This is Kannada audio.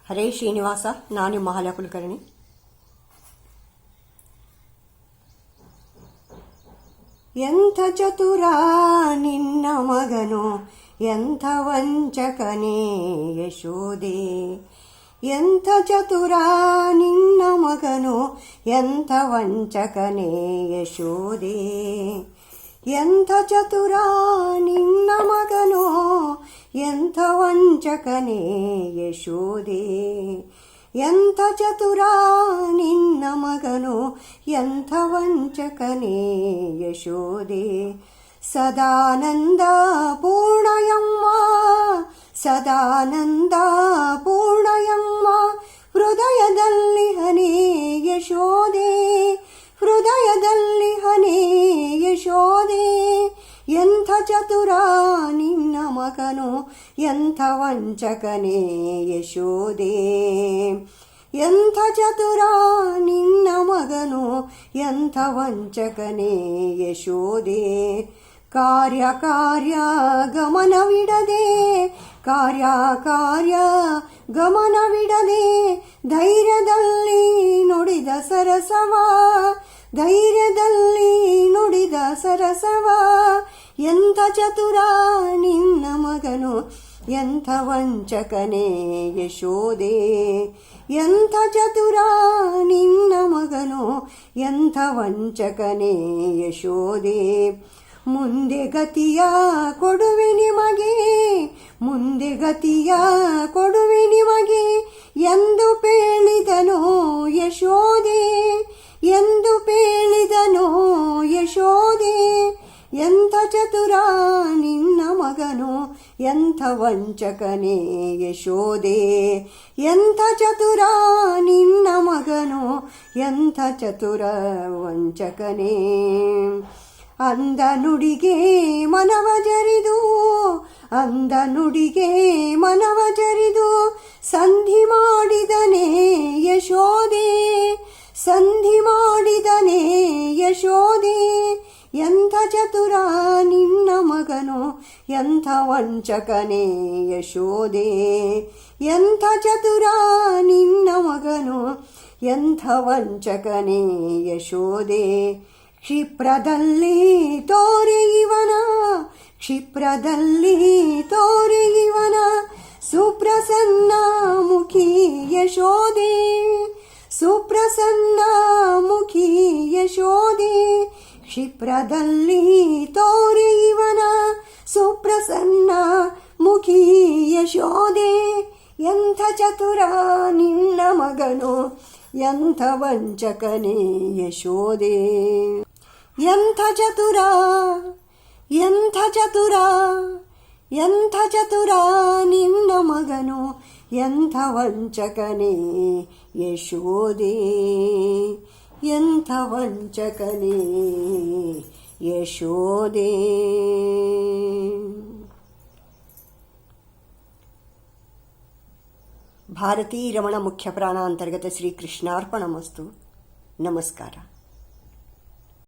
ಹರೇ ಶ್ರೀನಿವಾಸ. ನಾನು ಮಹಾಲ ಕುಲಕರ್ಣಿ. ಎಂಥ ಚತುರ ನಿನ್ನ ಮಗನು, ಎಂಥ ವಂಚಕನೇ ಯಶೋದೆ. ಎಂಥ ಚತುರ ನಿನ್ನ ಮಗನು, ಎಂಥ ವಂಚಕನೇ ಯಶೋದೆ. ಎಂಥ ಚತುರ ನಿನ್ನ ಮಗನು, ಎಂಥ ವಂಚಕನೇ ಯಶೋದೆ. ಎಂಥ ಚತುರ ನಿನ್ನ ಮಗನು, ಎಂಥ ವಂಚಕನೇ ಯಶೋದೆ. ಸದಾನಂದ ಪೂರ್ಣಯಮ್ಮ, ಸದಾನಂದ ಪೂರ್ಣಯಮ್ಮ, ಹೃದಯದಲ್ಲಿ ಹನೇ ಯಶೋದೆ, ಹೃದಯದಲ್ಲಿ ಹನೇ ಯಶೋದೆ. ಎಂಥ ಚತುರ ನಿನ್ನ ಮಗನು, ಎಂಥ ವಂಚಕನೇ ಯಶೋದೆ. ಎಂಥ ಚತುರ ನಿನ್ನ ಮಗನು, ಎಂಥ ವಂಚಕನೇ ಯಶೋದೆ. ಕಾರ್ಯ ಕಾರ್ಯ ಗಮನವಿಡದೆ, ಕಾರ್ಯ ಕಾರ್ಯ ಗಮನವಿಡದೆ, ಧೈರ್ಯದಲ್ಲಿ ನುಡಿದ ಸರಸವ, ಧೈರ್ಯದಲ್ಲಿ ನುಡಿದ ಸರಸವ. ಎಂಥ ಚತುರ ನಿನ್ನ ಮಗನು, ಎಂಥ ವಂಚಕನೇ ಯಶೋದೆ. ಎಂಥ ಚತುರ ನಿನ್ನ ಮಗನು, ಎಂಥ ವಂಚಕನೇ ಯಶೋದೆ. ಮುಂದೆ ಗತಿಯ ಕೊಡುವೆ ನಿಮಗೆ, ಮುಂದೆ ಗತಿಯ ಕೊಡುವೆ ನಿಮಗೆ, ಎಂದು ಪೇಳಿದನು ಯಶೋದೆ, ಎಂದು ಪೇಳಿದನು ಯಶೋದೆ. ಎಂಥ ಚತುರ ನಿನ್ನ ಮಗನು, ಎಂಥ ವಂಚಕನೇ ಯಶೋದೆ. ಎಂಥ ಚತುರ ನಿನ್ನ ಮಗನು, ಎಂಥ ಚತುರ ವಂಚಕನೇ. ಅಂದ ನುಡಿಗೆ ಮನವ ಜರಿದು, ಅಂದ ನುಡಿಗೆ ಮನವ ಜರಿದು, ಸಂಧಿ ಮಾಡಿದನೇ ಯಶೋದೆ, ಸಂಧಿ ಮಾಡಿದನೇ ಯಶೋದೆ. ಎಂಥ ಚತುರ ನಿನ್ನ ಮಗನು, ಎಂಥ ವಂಚಕನೇ ಯಶೋದೆ. ಎಂಥ ಚತುರ ನಿನ್ನ ಮಗನು, ಎಂಥ ವಂಚಕನೇ ಯಶೋದೆ. ಕ್ಷಿಪ್ರದಲ್ಲಿ ತೋರಿ ಇವನ, ಕ್ಷಿಪ್ರದಲ್ಲಿ ತೋರಿ ಇವನ, ಸುಪ್ರಸನ್ನ ಮುಖಿ ಯಶೋದೆ, ಸುಪ್ರಸನ್ನ ಮುಖಿ ಯಶೋದೆ. ಕ್ಷಿಪ್ರದಲ್ಲಿ ತೋರಿ ಇವನ, ಸುಪ್ರಸನ್ನ ಮುಖಿ ಯಶೋದೆ. ಎಂಥ ಚತುರ ನಿನ್ನ ಮಗನು, ಎಂಥ ವಂಚಕನೇ ಯಶೋದೆ. ಎಂಥ ಚತುರ, ಎಂಥ ಚತುರ, ಎಂಥ ಚತುರ ನಿನ್ನ ಮಗನು, ಎಂಥ ವಂಚಕನೇ ಯಶೋದೆ. ಎಂಥ ವಂಚಕನೇ ಯಶೋದೆ. ಭಾರತೀ ರಮಣ ಮುಖ್ಯ ಪ್ರಾಣ ಅಂತರ್ಗತ ಶ್ರೀಕೃಷ್ಣಾರ್ಪಣಮಸ್ತು. ನಮಸ್ಕಾರ.